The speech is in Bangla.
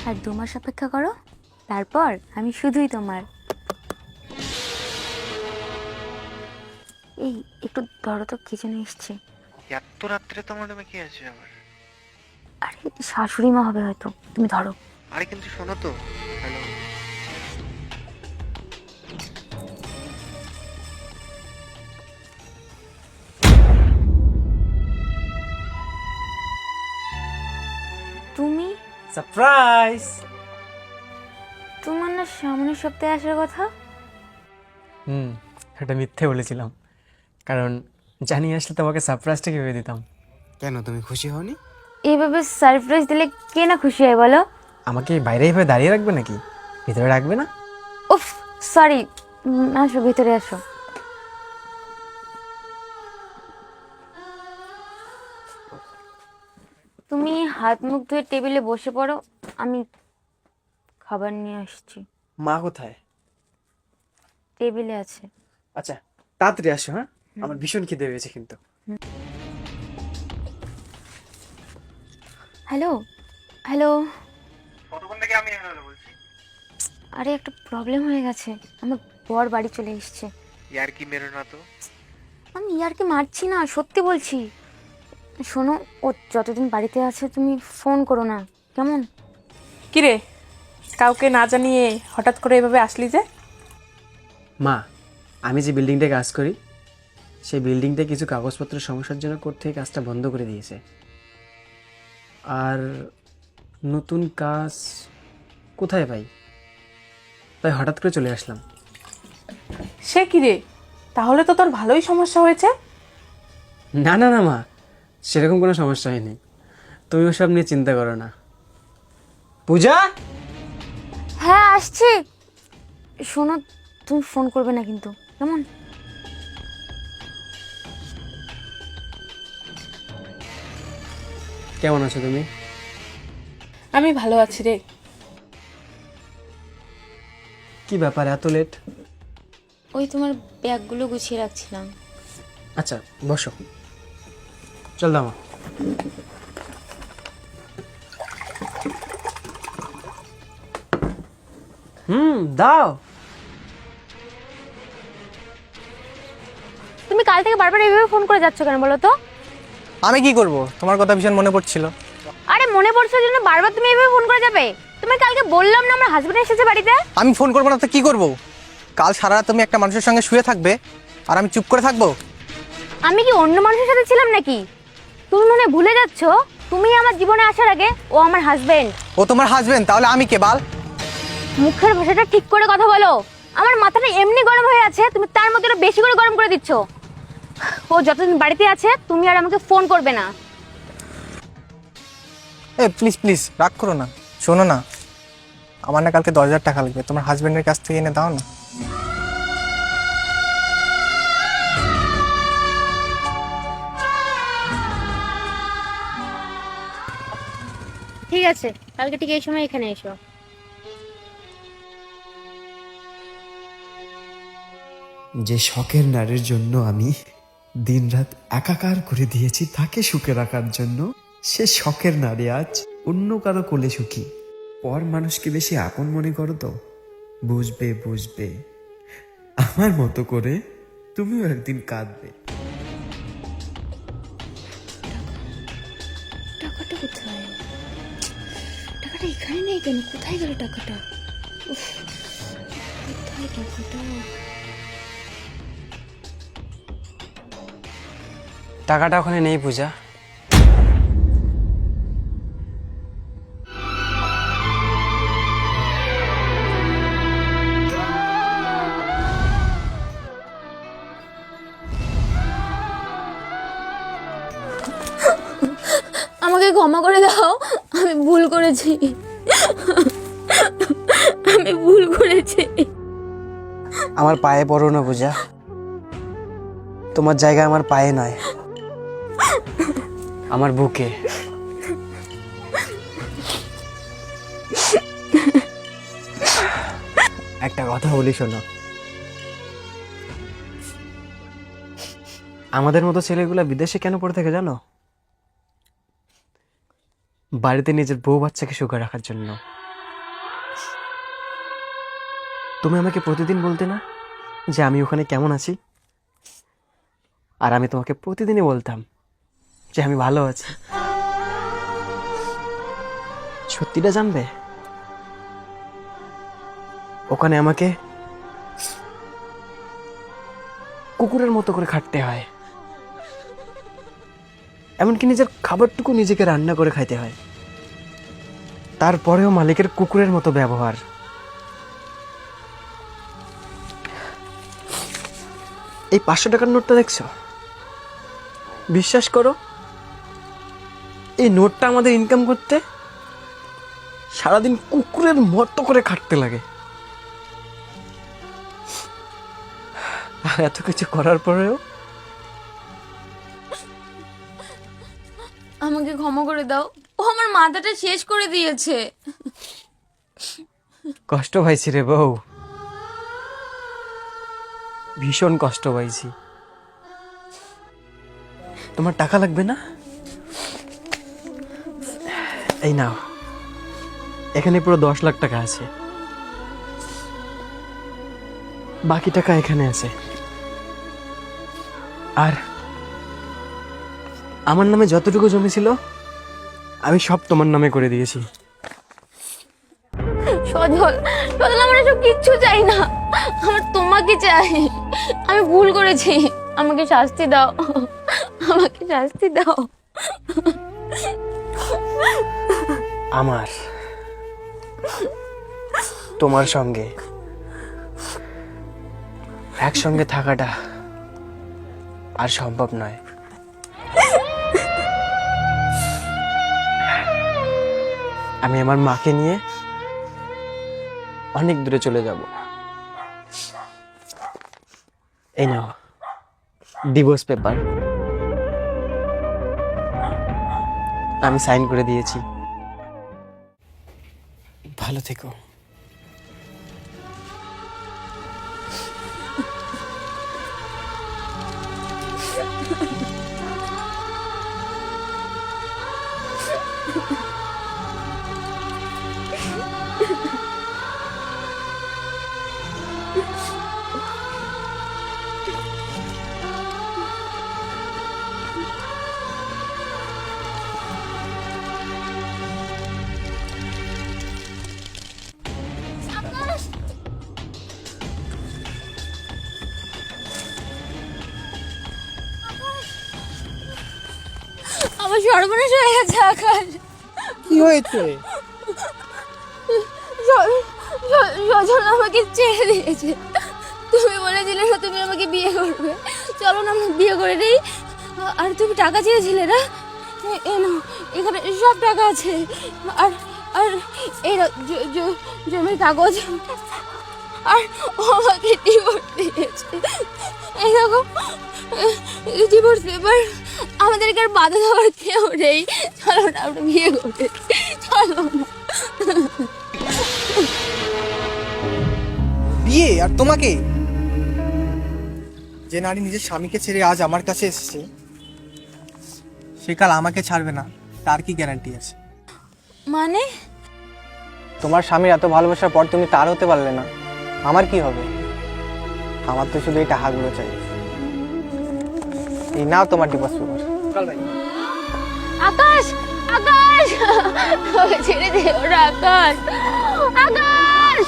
আর 2 মাস অপেক্ষা করো, তারপর আমি শুধুই তোমার। এই একটু ধরো তো, কি যেন এসছে। এত রাত্রে তোমার রুমে কি আছে আবার? আরে শাশুড়ি মা হবে হয়তো, তুমি ধরো। আরে কিন্তু শোনো তো। হ্যালো। তুমি? সারপ্রাইজ। তোমার না সামনের সপ্তাহে আসার কথা? এটা মিথ্যে বলেছিলাম, কারণ জানিয়ে আসলে তোমাকে সারপ্রাইজটা কিভাবে দিতাম। কেন তুমি খুশি হওনি? এইভাবে সারপ্রাইজ দিলে কে না খুশি হয় বলো? আমাকে বাইরে এইভাবে দাঁড়িয়ে রাখবে নাকি? ভিতরে রাখবে না? উফ, সরি। আসো, ভিতরে আসো। তুমি হাত মুখ ধুয়ে টেবিলে বসে পড়ো, আমি খাবার নিয়ে আসছি। মা কোথায়? টেবিলে আছে। আচ্ছা, তাড়াতাড়ি আসো। হ্যাঁ, আমার ভীষণ খিদে পেয়েছে কিন্তু। Hello, hello. কতক্ষণ থেকে আমি হ্যালো বলছি? আরে একটা প্রবলেম হয়ে গেছে, আমার বর বাড়ি চলে এসেছে। ইয়ার কি মেরো না তো। আমি ইয়ারকে মারছি না, সত্যি বলছি। শোনো, ও যতদিন বাড়িতে আছে তুমি ফোন করো না, কেমন? কিরে, কাউকে না জানিয়ে হঠাৎ করে এভাবে আসলি যে? মা, আমি যে বিল্ডিংটায় কাজ করি, সেই বিল্ডিংটা কিছু কাগজপত্রের সমস্যার জন্য কোর্ট থেকে কাজটা বন্ধ করে দিয়েছে। আর নতুন কাজ কোথায় পাই, তাই হঠাৎ করে চলে আসলাম। সে কিরে, তাহলে তো তোর ভালোই সমস্যা হয়েছে। না না না মা, সেরকম কোনো সমস্যা হয়নি, তুমি ওসব নিয়ে চিন্তা করো না। পূজা, হ্যাঁ আসছি। শোনো, তুমি ফোন করবে না কিন্তু, কেমন? কেমন আছো তুমি? আমি ভালো আছি রে। কি ব্যাপার এত লেট? ওই তোমার ব্যাগগুলো গুছিয়ে রাখছিলাম। আচ্ছা বসো, চল দাও মা। দাও। তুমি কাল থেকে বারবার এইভাবে ফোন করে যাচ্ছ কেন বলো তো? আমি কি করব, তোমার কথা ভীষণ মনে পড়ছিল। আরে মনে পড়ছে জন্য বারবার তুমি এইভাবে ফোন করে যাবে? তুমি কালকে বললাম না আমার হাজবেন্ড এসেছে বাড়িতে। আমি ফোন করবো না তো কি করব? কাল সারা রাত তুমি একটা মানুষের সঙ্গে শুয়ে থাকবে আর আমি চুপ করে থাকবো? আমি কি অন্য মানুষের সাথে ছিলাম নাকি? তুমি মনে হয় ভুলে যাচ্ছ, তুমি আমার জীবনে আসার আগে ও আমার হাজবেন্ড। ও তোমার হাজবেন্ড, তাহলে আমি কে বাল? মুখের ভাষাটা ঠিক করে কথা বলো। আমার মাথাটা এমনি গরম হয়ে আছে, তুমি তার মধ্যে আরো বেশি করে গরম করে দিচ্ছ। ও যতদিন বাড়িতে আছে তুমি আর আমাকে ফোন করবে না। এ প্লিজ প্লিজ রাগ করো না। শোনো না, আমার না কালকে 10,000 টাকা লাগবে, তোমার হাজবেন্ডের কাছ থেকে এনে দাও না। ঠিক আছে, কালকে ঠিক এই সময় এখানে এসো। যে শখের নারীর জন্য আমি দিনরাত একাকার করে দিয়েছি তাকে সুখে রাখার জন্য, সে শখের নারী আজ অন্য কারো কোলে সুখী। পর মানুষকে বেশি আপন মনে করো তো, বুঝবে বুঝবে, আমার মতো করে তুমিও একদিন কাঁদবে। টাকাটা কোথায়? টাকাটা এখানে নেই কেন? কোথায় গেল টাকাটা? উফ, কোথায় টাকাটা? টাকাটা ওখানে নেই পূজা। আমাকে ক্ষমা করে দাও, আমি ভুল করেছি। আমি ভুল করেছি। আমার পায়ে পড়ো না পূজা, তোমার জায়গা আমার পায়ে নয়, আমার বুকে। একটা কথা বলি শোনো, আমাদের মতো ছেলেগুলা বিদেশে কেন পড়ে থাকে জানো? বাড়িতে নিজের বউ বাচ্চাকে সুখে রাখার জন্য। তুমি আমাকে প্রতিদিন বলতে না যে আমি ওখানে কেমন আছি, আর আমি তোমাকে প্রতিদিনই বলতাম যে আমি ভালো আছি। সত্যিটা জানবে, ওখানে আমাকে কুকুরের মতো করে খাটতে হয়, এমনকি নিজের খাবারটুকু নিজেকে রান্না করে খাইতে হয়, তারপরেও মালিকের কুকুরের মতো ব্যবহার। এই 500 টাকার নোটটা দেখছো? বিশ্বাস করো, এই নোটটা আমাদের ইনকাম করতে সারাদিন কুকুরের মতো করে খাটতে লাগে। আর এত কিছু করার পরেও আমাকে ক্ষমা করে দাও, ও আমার মাথাটা শেষ করে দিয়েছে। কষ্ট পাইছি রে বউ, ভীষণ কষ্ট পাইছি। তোমার টাকা লাগবে না? এই নাও, এখানে পুরো 10 লাখ টাকা আছে, বাকি টাকা এখানে আছে। আর আমার নামে যতটুকু জমি ছিল আমি সব তোমার নামে করে দিয়েছি। সজল, সজল, আমার এসব কিচ্ছু চাই না, আমার তোমাকে চাই। আমি ভুল করেছি, আমাকে শাস্তি দাও, আমাকে শাস্তি দাও। আমার তোমার সঙ্গে একসঙ্গে থাকাটা আর সম্ভব নয়। আমি আমার মাকে নিয়ে অনেক দূরে চলে যাব। এই নাও ডিভোর্স পেপার, আমি সাইন করে দিয়েছি। ভালো থেকো। আমার সর্বনাশ হয়ে গেছে আকাশ। কি হয়েছে? সজল আমাকে ছেড়ে দিয়েছে। তুমি বলেছিলে না তুমি আমাকে বিয়ে করবে, চলো না আমরা বিয়ে করে দিই। আর তুমি টাকা চেয়েছিলে না, এই নাও, এখানে সব টাকা আছে। আর আর এই নাও জমির কাগজ। আর ও আমাকে ডিভোর্স দিয়েছে। এই দেখো ডিভোর্স পেপার। আমাদেরকে আর বাধা দেওয়ার কেউ নেই, চলো না আমরা বিয়ে করতে, চলো না। বিয়ে? আর তোমাকে? যে নারী নিজের স্বামীকে ছেড়ে আজ আমার কাছে এসেছে, সে কাল আমাকে ছাড়বে না, তার কি গ্যারান্টি আছে? মানে তোমার স্বামীর এত ভালোবাসার পর তুমি তার হতে পারলে না, আমার কি হবে? আমার তো শুধু এই টাকাগুলো চাই। এই নাও তোমার ডিভোর্স পেপার। আকাশ, আকাশ, আমাকে ছেড়ে দে ওরা। আকাশ, আকাশ।